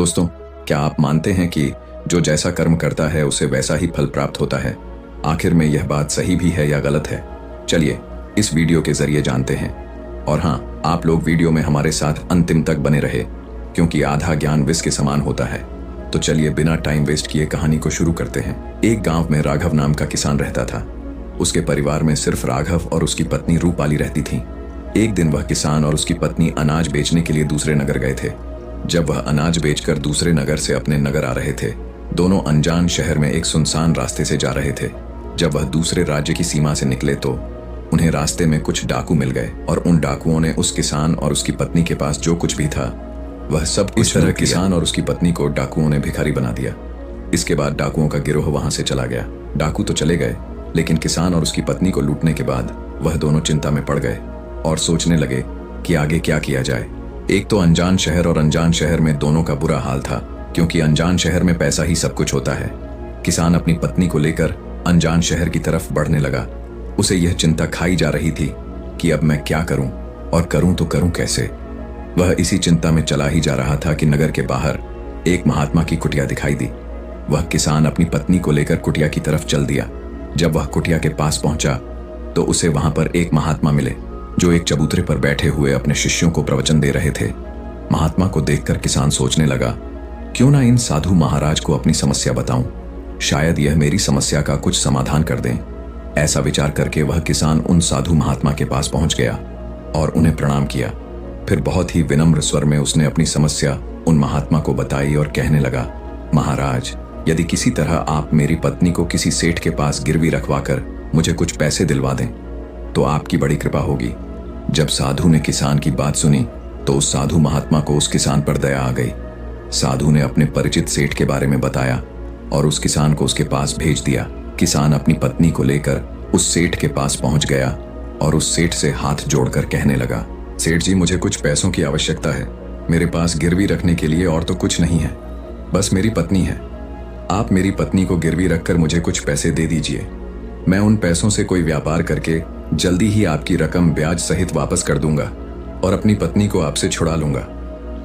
दोस्तों, क्या आप मानते हैं कि जो जैसा कर्म करता है उसे वैसा ही फल प्राप्त होता है? आखिर में यह बात सही भी है या गलत है? चलिए इस वीडियो के जरिए जानते हैं। और हाँ, आप लोग वीडियो में हमारे साथ अंतिम तक बने रहे, क्योंकि आधा ज्ञान विष के समान होता है। तो चलिए बिना टाइम वेस्ट किए कहानी को शुरू करते हैं। एक गांव में राघव नाम का किसान रहता था। उसके परिवार में सिर्फ राघव और उसकी पत्नी रूपाली रहती थी। एक दिन वह किसान और उसकी पत्नी अनाज बेचने के लिए दूसरे नगर गए थे। जब वह अनाज बेचकर दूसरे नगर से अपने नगर आ रहे थे, दोनों अनजान शहर में एक सुनसान रास्ते से जा रहे थे। जब वह दूसरे राज्य की सीमा से निकले तो उन्हें रास्ते में कुछ डाकू मिल गए और उन डाकुओं ने उस किसान और उसकी पत्नी के पास जो कुछ भी था वह सब इस तरह किसान और उसकी पत्नी को डाकुओं ने भिखारी बना दिया। इसके बाद डाकुओं का गिरोह वहां से चला गया। डाकू तो चले गए, लेकिन किसान और उसकी पत्नी को लूटने के बाद वह दोनों चिंता में पड़ गए और सोचने लगे कि आगे क्या किया जाए। एक तो अनजान शहर, और अनजान शहर में दोनों का बुरा हाल था, क्योंकि अनजान शहर में पैसा ही सब कुछ होता है। किसान अपनी पत्नी को लेकर अनजान शहर की तरफ बढ़ने लगा। उसे यह चिंता खाई जा रही थी कि अब मैं क्या करूं, और करूं तो करूं कैसे। वह इसी चिंता में चला ही जा रहा था कि नगर के बाहर एक महात्मा की कुटिया दिखाई दी। वह किसान अपनी पत्नी को लेकर कुटिया की तरफ चल दिया। जब वह कुटिया के पास पहुंचा तो उसे वहां पर एक महात्मा मिले, जो एक चबूतरे पर बैठे हुए अपने शिष्यों को प्रवचन दे रहे थे। महात्मा को देखकर किसान सोचने लगा, क्यों ना इन साधु महाराज को अपनी समस्या बताऊं, शायद यह मेरी समस्या का कुछ समाधान कर दें। ऐसा विचार करके वह किसान उन साधु महात्मा के पास पहुंच गया और उन्हें प्रणाम किया। फिर बहुत ही विनम्र स्वर में उसने अपनी समस्या उन महात्मा को बताई और कहने लगा, महाराज, यदि किसी तरह आप मेरी पत्नी को किसी सेठ के पास गिरवी रखवाकर मुझे कुछ पैसे दिलवा दें तो आपकी बड़ी कृपा होगी। जब साधु ने किसान की बात सुनी तो उस साधु महात्मा को उस किसान पर दया आ गई। साधु ने अपने परिचित सेठ के बारे में बताया और उस किसान को उसके पास भेज दिया। किसान अपनी पत्नी को लेकर उस सेठ के पास पहुंच गया और उस सेठ से हाथ जोड़कर कहने लगा, सेठ जी, मुझे कुछ पैसों की आवश्यकता है। मेरे पास गिरवी रखने के लिए और तो कुछ नहीं है, बस मेरी पत्नी है। आप मेरी पत्नी को गिरवी रखकर मुझे कुछ पैसे दे दीजिए। मैं उन पैसों से कोई व्यापार करके जल्दी ही आपकी रकम ब्याज सहित वापस कर दूंगा और अपनी पत्नी को आपसे छुड़ा लूंगा।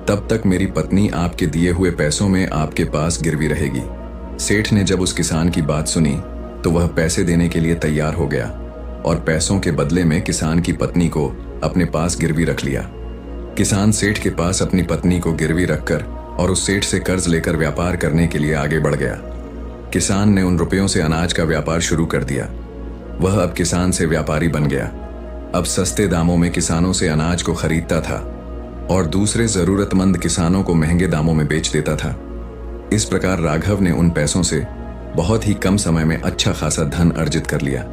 तब तक मेरी पत्नी आपके दिए हुए पैसों में आपके पास गिरवी रहेगी। सेठ ने जब उस किसान की बात सुनी तो वह पैसे देने के लिए तैयार हो गया और पैसों के बदले में किसान की पत्नी को अपने पास गिरवी रख लिया। किसान सेठ के पास अपनी पत्नी को गिरवी रखकर और उस सेठ से कर्ज लेकर व्यापार करने के लिए आगे बढ़ गया। किसान ने उन रुपयों से अनाज का व्यापार शुरू कर दिया। वह अब किसान से व्यापारी बन गया। अब सस्ते दामों में किसानों से अनाज को खरीदता था और दूसरे जरूरतमंद किसानों को महंगे दामों में बेच देता था। इस प्रकार राघव ने उन पैसों से बहुत ही कम समय में अच्छा खासा धन अर्जित कर लिया।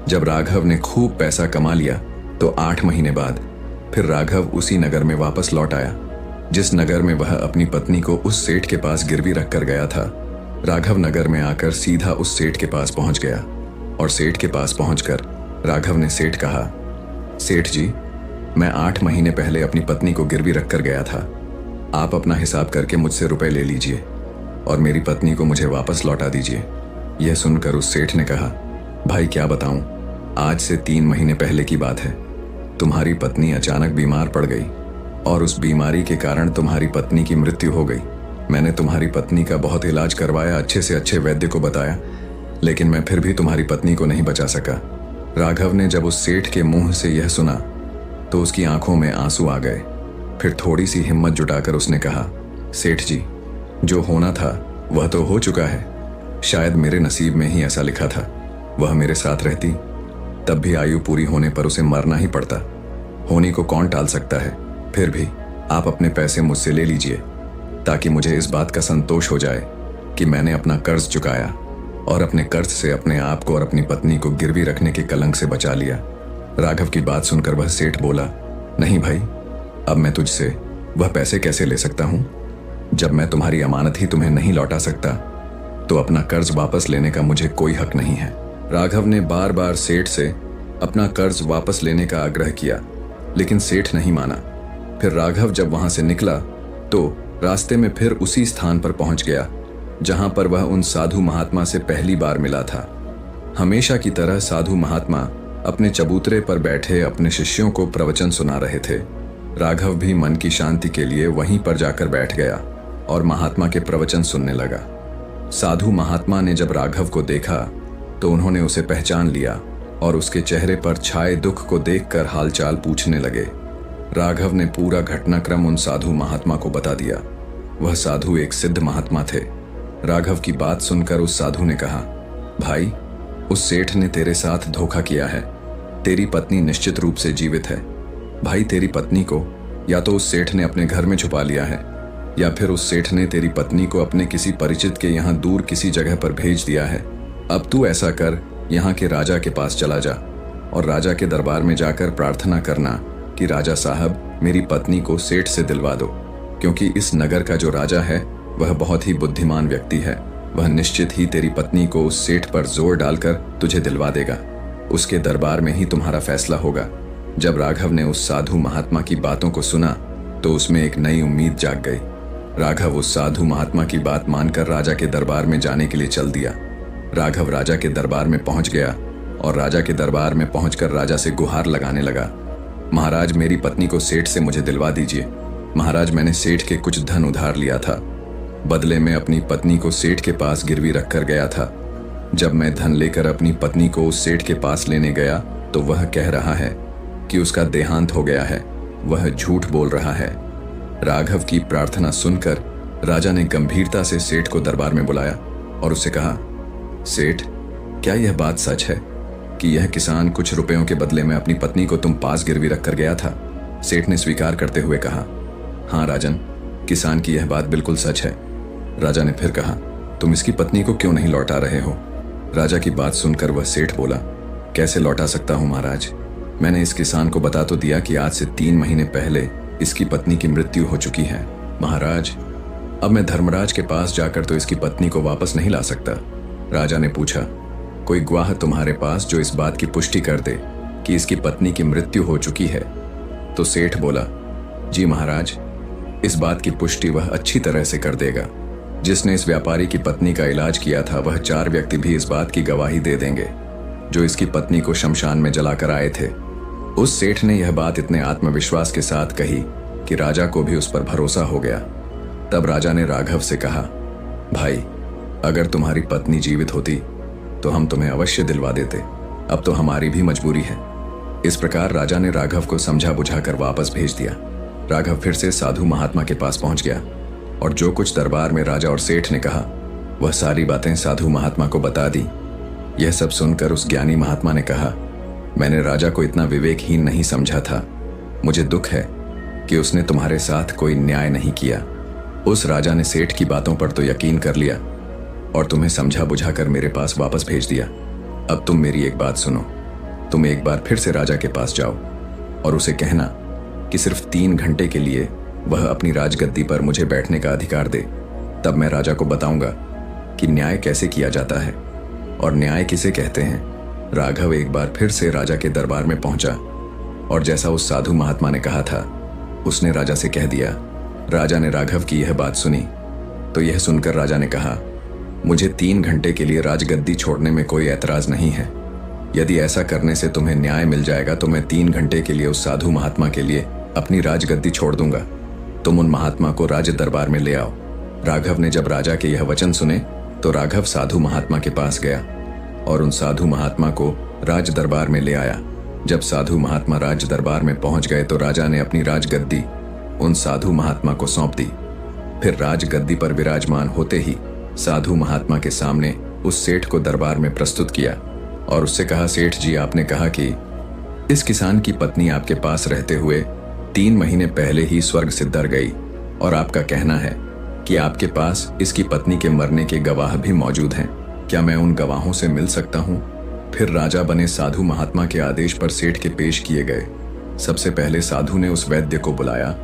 जब राघव ने खूब पैसा कमा लिया तो 8 महीने बाद फिर राघव उसी नगर में वापस लौट आया, जिस नगर में वह अपनी पत्नी को उस सेठ के पास गिरवी रखकर गया था। राघव नगर में आकर सीधा उस सेठ के पास पहुंच गया और सेठ के पास पहुंचकर राघव ने सेठ कहा, सेठ जी, मैं 8 महीने पहले अपनी पत्नी को गिरवी रखकर गया था। आप अपना हिसाब करके मुझसे रुपए ले लीजिए और मेरी पत्नी को मुझे वापस लौटा दीजिए। यह सुनकर उस सेठ ने कहा, भाई क्या बताऊं, आज से 3 महीने पहले की बात है। तुम्हारी पत्नी अचानक बीमार पड़ गई और उस बीमारी के कारण तुम्हारी पत्नी की मृत्यु हो गई। मैंने तुम्हारी पत्नी का बहुत इलाज करवाया, अच्छे से अच्छे वैद्य को बताया, लेकिन मैं फिर भी तुम्हारी पत्नी को नहीं बचा सका। राघव ने जब उस सेठ के मुंह से यह सुना तो उसकी आंखों में आंसू आ गए। फिर थोड़ी सी हिम्मत जुटाकर उसने कहा, सेठ जी, जो होना था वह तो हो चुका है। शायद मेरे नसीब में ही ऐसा लिखा था। वह मेरे साथ रहती तब भी आयु पूरी होने पर उसे मरना ही पड़ता। होनी को कौन टाल सकता है। फिर भी आप अपने पैसे मुझसे ले लीजिए ताकि मुझे इस बात का संतोष हो जाए कि मैंने अपना कर्ज चुकाया और अपने कर्ज से अपने आप को और अपनी पत्नी को गिरवी रखने के कलंक से बचा लिया। राघव की बात सुनकर वह सेठ बोला, नहीं भाई, अब मैं तुझसे वह पैसे कैसे ले सकता हूं। जब मैं तुम्हारी अमानत ही तुम्हें नहीं लौटा सकता तो अपना कर्ज वापस लेने का मुझे कोई हक नहीं है। राघव ने बार बार सेठ से अपना कर्ज वापस लेने का आग्रह किया, लेकिन सेठ नहीं माना। फिर राघव जब वहां से निकला तो रास्ते में फिर उसी स्थान पर पहुंच गया जहां पर वह उन साधु महात्मा से पहली बार मिला था। हमेशा की तरह साधु महात्मा अपने चबूतरे पर बैठे अपने शिष्यों को प्रवचन सुना रहे थे। राघव भी मन की शांति के लिए वहीं पर जाकर बैठ गया और महात्मा के प्रवचन सुनने लगा। साधु महात्मा ने जब राघव को देखा तो उन्होंने उसे पहचान लिया और उसके चेहरे पर छाए दुख को देखकर हालचाल पूछने लगे। राघव ने पूरा घटनाक्रम उन साधु महात्मा को बता दिया। वह साधु एक सिद्ध महात्मा थे। राघव की बात सुनकर उस साधु ने कहा, भाई, उस सेठ ने तेरे साथ धोखा किया है। तेरी पत्नी निश्चित रूप से जीवित है। भाई, तेरी पत्नी को या तो उस सेठ ने अपने घर में छुपा लिया है या फिर उस सेठ ने तेरी पत्नी को अपने किसी परिचित के यहाँ दूर किसी जगह पर भेज दिया है। अब तू ऐसा कर, यहाँ के राजा के पास चला जा और राजा के दरबार में जाकर प्रार्थना करना कि राजा साहब, मेरी पत्नी को सेठ से दिलवा दो, क्योंकि इस नगर का जो राजा है वह बहुत ही बुद्धिमान व्यक्ति है। वह निश्चित ही तेरी पत्नी को उस सेठ पर जोर डालकर तुझे दिलवा देगा। उसके दरबार में ही तुम्हारा फैसला होगा। जब राघव ने उस साधु महात्मा की बातों को सुना तो उसमें एक नई उम्मीद जाग गई। राघव उस साधु महात्मा की बात मानकर राजा के दरबार में जाने के लिए चल दिया। राघव राजा के दरबार में पहुंच गया और राजा के दरबार में पहुंचकर राजा से गुहार लगाने लगा, महाराज, मेरी पत्नी को सेठ से मुझे दिलवा दीजिए। महाराज, मैंने सेठ के कुछ धन उधार लिया था। बदले में अपनी पत्नी को सेठ के पास गिरवी रखकर गया था। जब मैं धन लेकर अपनी पत्नी को उस सेठ के पास लेने गया तो वह कह रहा है कि उसका देहांत हो गया है। वह झूठ बोल रहा है। राघव की प्रार्थना सुनकर राजा ने गंभीरता से सेठ को दरबार में बुलाया और उससे कहा, सेठ, क्या यह बात सच है कि यह किसान कुछ रुपयों के बदले में अपनी पत्नी को तुम पास गिरवी रखकर गया था? सेठ ने स्वीकार करते हुए कहा, हाँ राजन, किसान की यह बात बिल्कुल सच है। राजा ने फिर कहा, तुम इसकी पत्नी को क्यों नहीं लौटा रहे हो? राजा की बात सुनकर वह सेठ बोला, कैसे लौटा सकता हूं महाराज? मैंने इस किसान को बता तो दिया कि आज से 3 महीने पहले इसकी पत्नी की मृत्यु हो चुकी है। महाराज, अब मैं धर्मराज के पास जाकर तो इसकी पत्नी को वापस नहीं ला सकता। राजा ने पूछा, कोई गवाह तुम्हारे पास जो इस बात की पुष्टि कर दे कि इसकी पत्नी की मृत्यु हो चुकी है? तो सेठ बोला, जी महाराज, इस बात की पुष्टि वह अच्छी तरह से कर देगा। जिसने इस व्यापारी की पत्नी का इलाज किया था वह 4 व्यक्ति भी इस बात की गवाही दे देंगे जो इसकी पत्नी को शमशान में जलाकर आए थे। उस सेठ ने यह बात इतने आत्मविश्वास के साथ कही कि राजा को भी उस पर भरोसा हो गया। तब राजा ने राघव से कहा, भाई, अगर तुम्हारी पत्नी जीवित होती तो हम तुम्हें अवश्य दिलवा देते। अब तो हमारी भी मजबूरी है। इस प्रकार राजा ने राघव को समझा बुझाकर वापस भेज दिया। राघव फिर से साधु महात्मा के पास पहुंच गया और जो कुछ दरबार में राजा और सेठ ने कहा वह सारी बातें साधु महात्मा को बता दी। यह सब सुनकर उस ज्ञानी महात्मा ने कहा, मैंने राजा को इतना विवेकहीन नहीं समझा था। मुझे दुख है कि उसने तुम्हारे साथ कोई न्याय नहीं किया। उस राजा ने सेठ की बातों पर तो यकीन कर लिया और तुम्हें समझा बुझाकर मेरे पास वापस भेज दिया। अब तुम मेरी एक बात सुनो। तुम एक बार फिर से राजा के पास जाओ और उसे कहना कि सिर्फ 3 घंटे के लिए वह अपनी राजगद्दी पर मुझे बैठने का अधिकार दे। तब मैं राजा को बताऊंगा कि न्याय कैसे किया जाता है और न्याय किसे कहते हैं। राघव एक बार फिर से राजा के दरबार में पहुंचा और जैसा उस साधु महात्मा ने कहा था उसने राजा से कह दिया। राजा ने राघव की यह बात सुनी तो यह सुनकर राजा ने कहा, मुझे 3 घंटे के लिए राजगद्दी छोड़ने में कोई ऐतराज नहीं है। यदि ऐसा करने से तुम्हें न्याय मिल जाएगा तो मैं 3 घंटे के लिए उस साधु महात्मा के लिए अपनी राजगद्दी छोड़ दूंगा। तुम उन महात्मा को राज दरबार में ले आओ। राघव ने जब राजा के यह वचन सुने तो राघव साधु महात्मा के पास गया और उन साधु महात्मा को राज दरबार में ले आया। जब साधु महात्मा राज दरबार में पहुंच गए तो राजा ने अपनी राजगद्दी उन साधु महात्मा को सौंप दी। फिर राजगद्दी पर विराजमान होते ही साधु महात्मा के सामने उस सेठ को दरबार में प्रस्तुत किया और उससे कहा, सेठ जी, आपने कहा कि इस किसान की पत्नी आपके पास रहते हुए 3 महीने पहले ही स्वर्ग सिद्धर गई और आपका कहना है कि आपके पास इसकी पत्नी के मरने के गवाह भी मौजूद हैं। क्या मैं उन गवाहों से मिल सकता हूं? फिर राजा बने साधु महात्मा के आदेश पर सेठ के पेश किए गए। सबसे पहले साधु ने उस वैद्य को बुलाया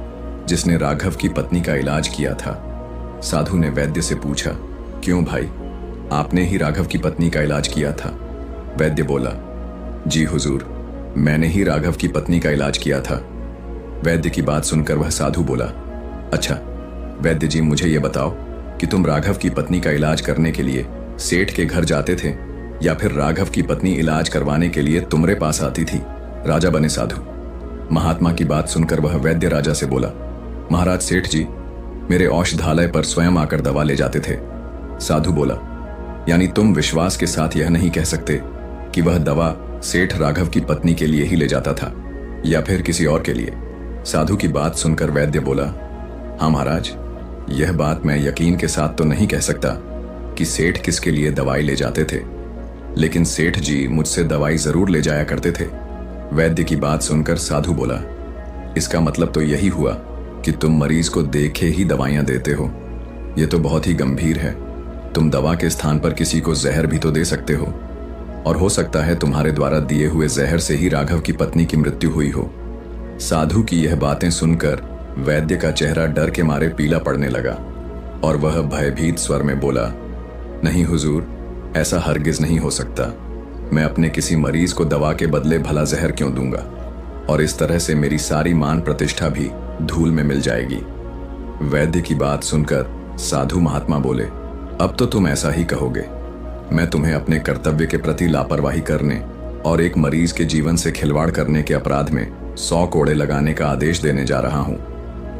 जिसने राघव की पत्नी का इलाज किया था। साधु ने वैद्य से पूछा, क्यों भाई, आपने ही राघव की पत्नी का इलाज किया था? वैद्य बोला, जी हुजूर, मैंने ही राघव की पत्नी का इलाज किया था। वैद्य की बात सुनकर वह साधु बोला, अच्छा वैद्य जी, मुझे ये बताओ कि तुम राघव की पत्नी का इलाज करने के लिए सेठ के घर जाते थे या फिर राघव की पत्नी इलाज करवाने के लिए तुम्हारे पास आती थी? राजा बने साधु। महात्मा की बात सुनकर वह वैद्य राजा से बोला, महाराज सेठ जी, मेरे औषधालय पर स्वयं आकर दवा ले जाते थे। साधु बोला, यानी तुम विश्वास के साथ यह नहीं कह सकते कि वह दवा सेठ राघव की पत्नी के लिए ही ले जाता था या फिर किसी और के लिए? साधु की बात सुनकर वैद्य बोला, हाँ महाराज, यह बात मैं यकीन के साथ तो नहीं कह सकता कि सेठ किसके लिए दवाई ले जाते थे, लेकिन सेठ जी मुझसे दवाई जरूर ले जाया करते थे। वैद्य की बात सुनकर साधु बोला, इसका मतलब तो यही हुआ कि तुम मरीज को देखे ही दवाइयां देते हो। यह तो बहुत ही गंभीर है। तुम दवा के स्थान पर किसी को जहर भी तो दे सकते हो, और हो सकता है तुम्हारे द्वारा दिए हुए जहर से ही राघव की पत्नी की मृत्यु हुई हो। साधु की यह बातें सुनकर वैद्य का चेहरा डर के मारे पीला पड़ने लगा और वह भयभीत स्वर में बोला, नहीं हुजूर, ऐसा हरगिज नहीं हो सकता। मैं अपने किसी मरीज को दवा के बदले भला जहर क्यों दूंगा, और इस तरह से मेरी सारी मान प्रतिष्ठा भी धूल में मिल जाएगी। वैद्य की बात सुनकर साधु महात्मा बोले, अब तो तुम ऐसा ही कहोगे। मैं तुम्हें अपने कर्तव्य के प्रति लापरवाही करने और एक मरीज के जीवन से खिलवाड़ करने के अपराध में 100 कोड़े लगाने का आदेश देने जा रहा हूं।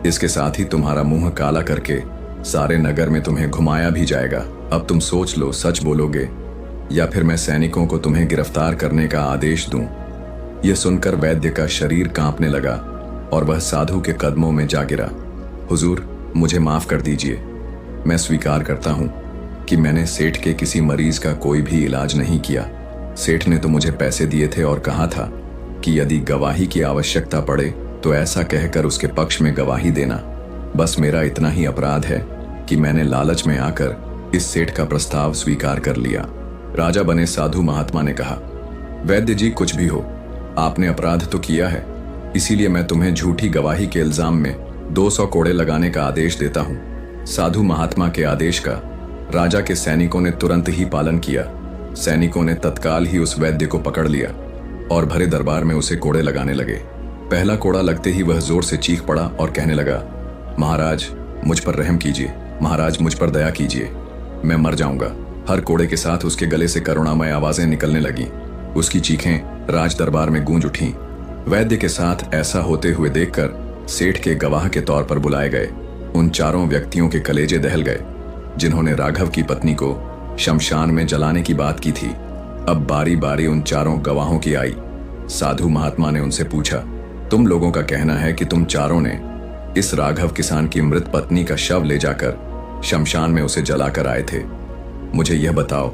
इसके साथ ही तुम्हारा मुंह काला करके सारे नगर में तुम्हें घुमाया भी जाएगा। अब तुम सोच लो, सच बोलोगे या फिर मैं सैनिकों को तुम्हें गिरफ्तार करने का आदेश दूं। यह सुनकर वैद्य का शरीर कांपने लगा और वह साधु के कदमों में जा गिरा। हुजूर, मुझे माफ कर दीजिए। मैं स्वीकार करता हूं कि मैंने सेठ के किसी मरीज का कोई भी इलाज नहीं किया। सेठ ने तो मुझे पैसे दिए थे और कहा था कि यदि गवाही की आवश्यकता पड़े तो ऐसा कहकर उसके पक्ष में गवाही देना। बस मेरा इतना ही अपराध है कि मैंने लालच में आकर इस सेठ का प्रस्ताव स्वीकार कर लिया। राजा बने साधु महात्मा ने कहा, वैद्य जी, कुछ भी हो, आपने अपराध तो किया है, इसीलिए मैं तुम्हें झूठी गवाही के इल्जाम में 200 कोड़े लगाने का आदेश देता हूं। साधु महात्मा के आदेश का राजा के सैनिकों ने तुरंत ही पालन किया। सैनिकों ने तत्काल ही उस वैद्य को पकड़ लिया और भरे दरबार में उसे कोड़े लगाने लगे। पहला कोड़ा लगते ही वह जोर से चीख पड़ा और कहने लगा, महाराज, मुझ पर रहम कीजिए, महाराज, मुझ पर दया कीजिए, मैं मर जाऊंगा। हर कोड़े के साथ उसके गले से करुणामय आवाजें निकलने लगी। उसकी चीखें राज दरबार में गूंज उठीं। वैद्य के साथ ऐसा होते हुए देखकर सेठ के गवाह के तौर पर बुलाए गए उन चारों व्यक्तियों के कलेजे दहल गए जिन्होंने राघव की पत्नी को शमशान में जलाने की बात की थी। अब बारी बारी उन चारों गवाहों की आई। साधु महात्मा ने उनसे पूछा, तुम लोगों का कहना है कि तुम चारों ने इस राघव किसान की मृत पत्नी का शव ले जाकर शमशान में उसे जलाकर आए थे। मुझे यह बताओ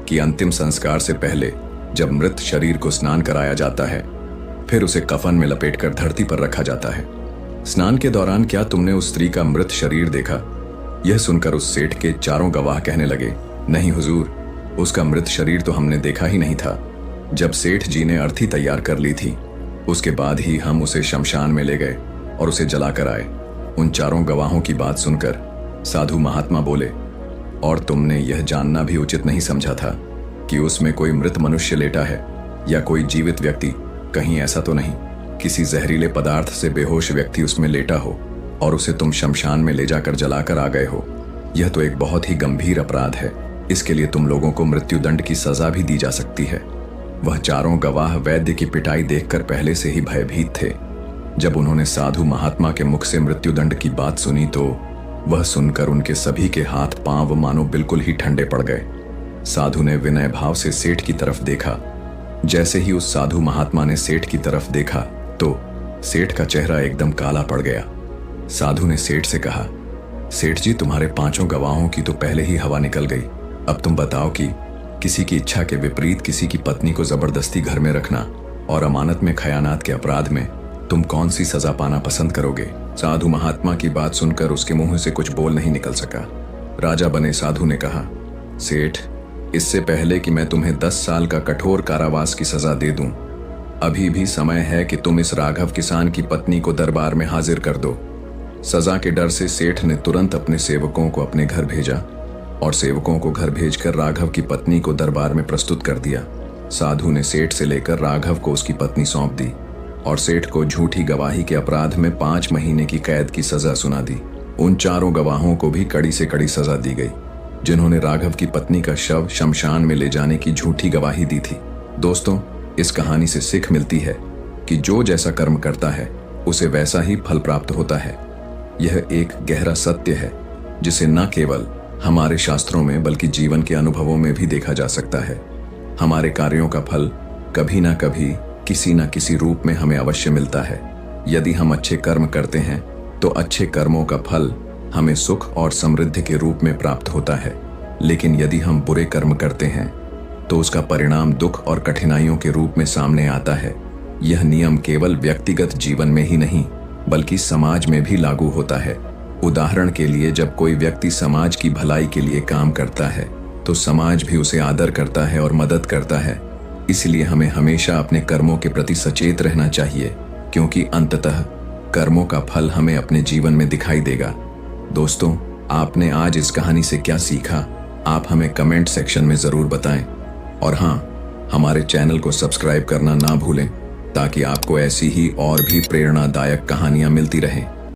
कि अंतिम संस्कार से पहले जब मृत शरीर को स्नान कराया जाता है, फिर उसे कफन में लपेटकर धरती पर रखा जाता है। स्नान के दौरान क्या तुमने उस स्त्री का मृत शरीर देखा? यह सुनकर उस सेठ के चारों गवाह कहने लगे, नहीं हुजूर, उसका मृत शरीर तो हमने देखा ही नहीं था। जब सेठ जी ने अर्थी तैयार कर ली थी, उसके बाद ही हम उसे शमशान में ले गए और उसे जलाकर आए। उन चारों गवाहों की बात सुनकर साधु महात्मा बोले, और तुमने यह जानना भी उचित नहीं समझा था कि उसमें कोई मृत मनुष्य लेटा है या कोई जीवित व्यक्ति? कहीं ऐसा तो नहीं किसी जहरीले पदार्थ से बेहोश व्यक्ति उसमें लेटा हो और उसे तुम शमशान में ले जाकर जलाकर आ गए हो? यह तो एक बहुत ही गंभीर अपराध है। इसके लिए तुम लोगों को मृत्युदंड की सजा भी दी जा सकती है। वह चारों गवाह वैद्य की पिटाई देखकर पहले से ही भयभीत थे। जब उन्होंने साधु महात्मा के मुख से मृत्युदंड की बात सुनी तो वह सुनकर उनके सभी के हाथ पांव मानो बिल्कुल ही ठंडे पड़ गए। साधु ने विनय भाव से सेठ की तरफ देखा। जैसे ही उस साधु महात्मा ने सेठ की तरफ देखा तो सेठ का चेहरा एकदम काला पड़ गया। साधु ने सेठ से कहा, सेठ जी, तुम्हारे पांचों गवाहों की तो पहले ही हवा निकल गई। अब तुम बताओ कि किसी की इच्छा के विपरीत किसी की पत्नी को जबरदस्ती घर में रखना और अमानत में खयानात के अपराध में तुम कौन सी सजा पाना पसंद करोगे? साधु महात्मा की बात सुनकर उसके मुंह से कुछ बोल नहीं निकल सका। राजा बने साधु ने कहा, सेठ, इससे पहले कि मैं तुम्हें 10 साल का कठोर कारावास की सजा दे दूं, अभी भी समय है कि तुम इस राघव किसान की पत्नी को दरबार में हाजिर कर दो। सजा के डर से सेठ ने तुरंत अपने सेवकों को अपने घर भेजा और सेवकों को घर भेजकर राघव की पत्नी को दरबार में प्रस्तुत कर दिया। साधु ने सेठ से लेकर राघव को उसकी पत्नी सौंप दी और सेठ को झूठी गवाही के अपराध में 5 महीने की कैद की सजा सुना दी। उन चारों गवाहों को भी कड़ी से कड़ी सजा दी गई जिन्होंने राघव की पत्नी का शव शमशान में ले जाने की झूठी गवाही दी थी। दोस्तों, इस कहानी से सीख मिलती है कि जो जैसा कर्म करता है उसे वैसा ही फल प्राप्त होता है। यह एक गहरा सत्य है जिसे न केवल हमारे शास्त्रों में बल्कि जीवन के अनुभवों में भी देखा जा सकता है। हमारे कार्यों का फल कभी ना कभी किसी न किसी रूप में हमें अवश्य मिलता है। यदि हम अच्छे कर्म करते हैं तो अच्छे कर्मों का फल हमें सुख और समृद्धि के रूप में प्राप्त होता है, लेकिन यदि हम बुरे कर्म करते हैं तो उसका परिणाम दुख और कठिनाइयों के रूप में सामने आता है। यह नियम केवल व्यक्तिगत जीवन में ही नहीं बल्कि समाज में भी लागू होता है। उदाहरण के लिए, जब कोई व्यक्ति समाज की भलाई के लिए काम करता है तो समाज भी उसे आदर करता है और मदद करता है। इसलिए हमें हमेशा अपने कर्मों के प्रति सचेत रहना चाहिए, क्योंकि अंततः कर्मों का फल हमें अपने जीवन में दिखाई देगा। दोस्तों, आपने आज इस कहानी से क्या सीखा, आप हमें कमेंट सेक्शन में जरूर बताएं। और हाँ, हमारे चैनल को सब्सक्राइब करना ना भूलें ताकि आपको ऐसी ही और भी प्रेरणादायक कहानियां मिलती रहें।